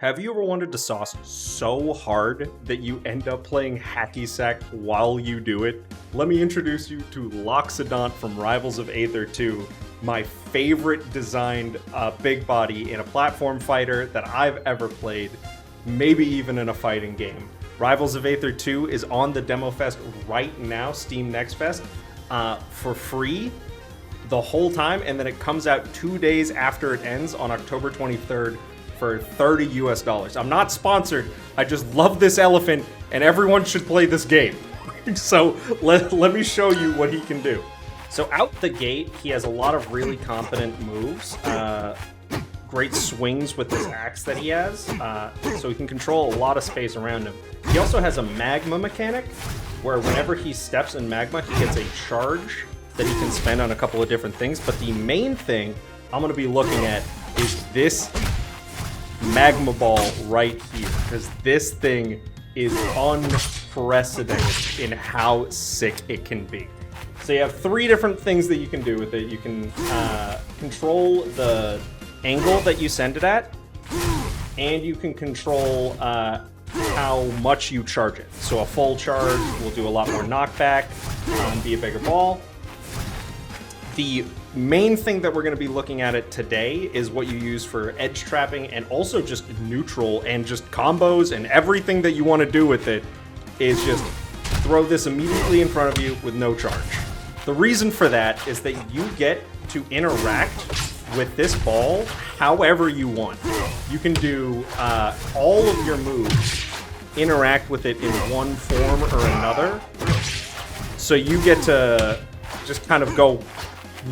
Have you ever wanted to sauce so hard that you end up playing hacky sack while you do it? Let me introduce you to Loxodont from Rivals of Aether 2, my favorite designed big body in a platform fighter that I've ever played, maybe even in a fighting game. Rivals of Aether 2 is on the Demo Fest right now, Steam Next Fest, for free the whole time, and then it comes out 2 days after it ends on October 23rd. For $30 US. I'm not sponsored. I just love this elephant, and everyone should play this game. So let me show you what he can do. So out the gate, he has a lot of really competent moves. Great swings with this axe that he has. So he can control a lot of space around him. He also has a Magma mechanic, where whenever he steps in Magma, he gets a charge that he can spend on a couple of different things. But the main thing I'm going to be looking at is this Magma ball right here, because this thing is unprecedented in how sick it can be. So you have three different things that you can do with it. You can control the angle that you send it at, and you can control how much you charge it. So a full charge will do a lot more knockback, be a bigger ball. The main thing that we're going to be looking at it today is what you use for edge trapping and also just neutral and just combos, and everything that you want to do with it is just throw this immediately in front of you with no charge. The reason for that is that you get to interact with this ball however you want. You can do all of your moves, interact with it in one form or another. So you get to just kind of go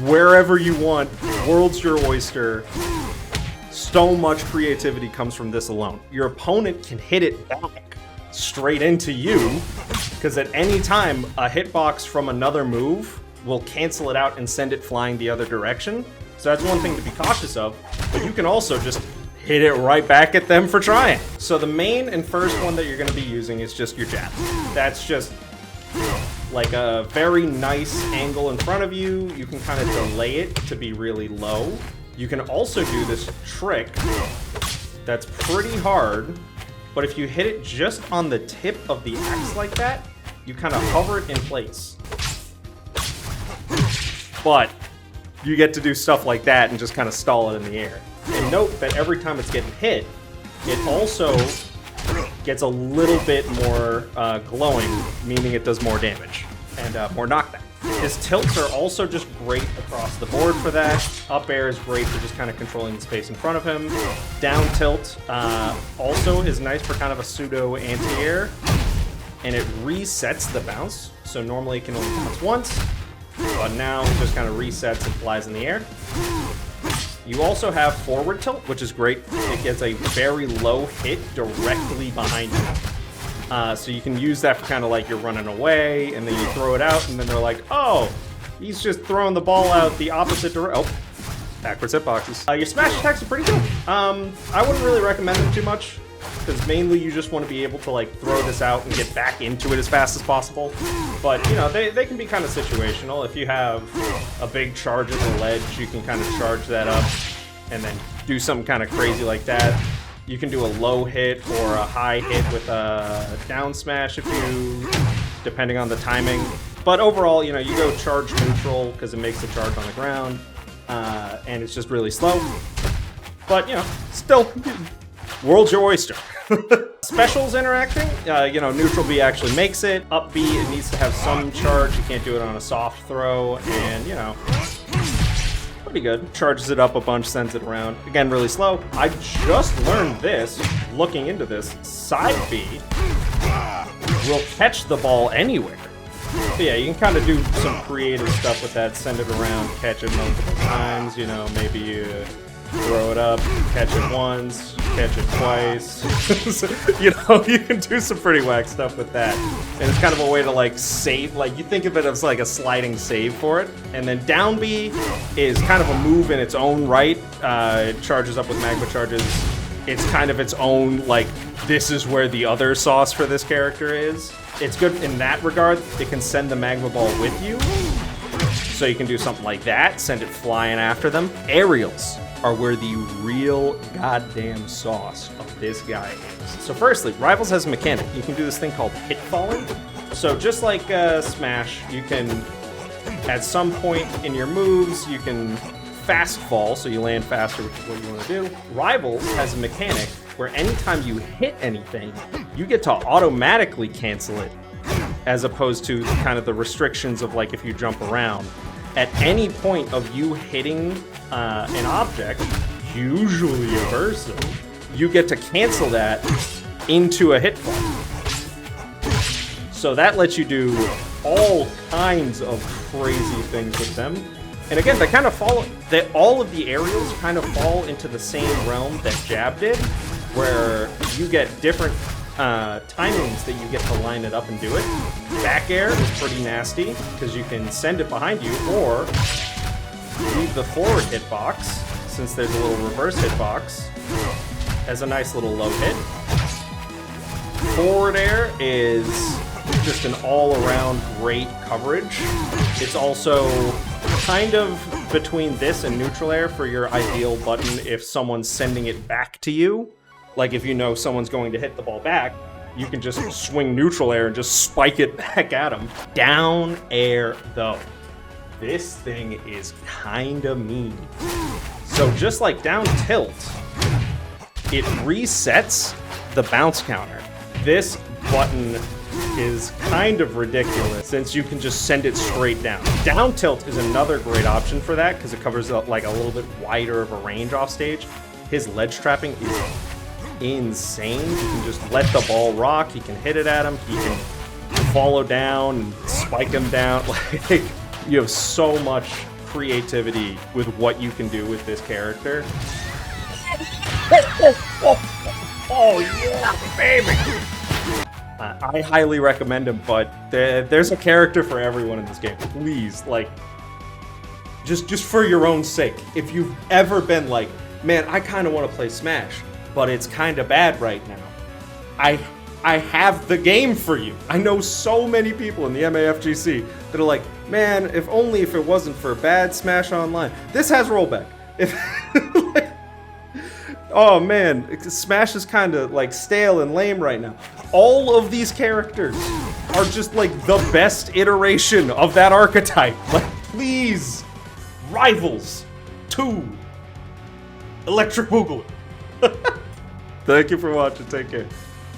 wherever you want. World's your oyster. So much creativity comes from this alone. Your opponent can hit it back straight into you, because at any time a hitbox from another move will cancel it out and send it flying the other direction. So that's one thing to be cautious of, but you can also just hit it right back at them for trying. So the main and first one that you're going to be using is just your jab. That's just like a very nice angle in front of you. You can kind of delay it to be really low. You can also do this trick that's pretty hard, but if you hit it just on the tip of the axe like that, you kind of hover it in place. But you get to do stuff like that and just kind of stall it in the air. And note that every time it's getting hit, it also gets a little bit more glowing, meaning it does more damage and more knockback. His tilts are also just great across the board for that. Up air is great for just kind of controlling the space in front of him. Down tilt also is nice for kind of a pseudo anti-air, and it resets the bounce. So normally it can only bounce once, but now it just kind of resets and flies in the air. You also have forward tilt, which is great. It gets a very low hit directly behind you. So you can use that for kind of like you're running away, and then you throw it out, and then they're like, oh, he's just throwing the ball out the opposite direction. Oh, backwards hitboxes. Your smash attacks are pretty good. I wouldn't really recommend them too much, because mainly you just want to be able to like throw this out and get back into it as fast as possible. But, you know, they can be kind of situational. If you have a big charge at the ledge, you can kind of charge that up and then do something kind of crazy like that. You can do a low hit or a high hit with a down smash if you, depending on the timing. But overall, you know, you go charge neutral because it makes the charge on the ground, and it's just really slow. But, you know, still, world's your oyster. Specials interacting, you know, neutral B actually makes it. Up B, it needs to have some charge. You can't do it on a soft throw, and, you know, pretty good. Charges it up a bunch, sends it around. Again, really slow. I just learned this, looking into this. Side B will catch the ball anywhere. But yeah, you can kind of do some creative stuff with that. Send it around, catch it multiple times. You know, maybe you throw it up, catch it once, catch it twice. You know, you can do some pretty whack stuff with that. And it's kind of a way to like save, like you think of it as like a sliding save for it. And then down B is kind of a move in its own right. It charges up with magma charges. It's kind of its own, like, this is where the other sauce for this character is. It's good in that regard. It can send the magma ball with you. So you can do something like that, send it flying after them. Aerials. are where the real goddamn sauce of this guy is. So firstly, Rivals has a mechanic. You can do this thing called hit falling. So just like Smash, you can, at some point in your moves, you can fast fall, so you land faster, which is what you want to do. Rivals has a mechanic where anytime you hit anything, you get to automatically cancel it, as opposed to kind of the restrictions of like if you jump around. At any point of you hitting an object, usually a person, you get to cancel that into a hit fall. So that lets you do all kinds of crazy things with them. And again, they kind of fall, all of the aerials kind of fall into the same realm that Jab did, where you get different timings that you get to line it up and do it. Back air is pretty nasty, because you can send it behind you, or leave the forward hitbox, since there's a little reverse hitbox, as a nice little low hit. Forward air is just an all-around great coverage. It's also kind of between this and neutral air for your ideal button if someone's sending it back to you. Like if you know someone's going to hit the ball back, you can just swing neutral air and just spike it back at them. Down air though, this thing is kinda mean. So just like down tilt, it resets the bounce counter. This button is kind of ridiculous since you can just send it straight down. Down tilt is another great option for that because it covers like a little bit wider of a range off stage. His ledge trapping is insane. You can just let the ball rock, you can hit it at him, he can follow down and spike him down. Like, you have so much creativity with what you can do with this character. Oh yeah, baby! I highly recommend him, but there's a character for everyone in this game. Please, like, just for your own sake. If you've ever been like, man, I kind of want to play Smash, but it's kind of bad right now, I have the game for you. I know so many people in the MAFGC that are like, man, if it wasn't for bad Smash Online. This has rollback. Oh man, Smash is kind of like stale and lame right now. All of these characters are just like the best iteration of that archetype. Like, please, Rivals 2, Electric Boogaloo. Thank you for watching. Take care.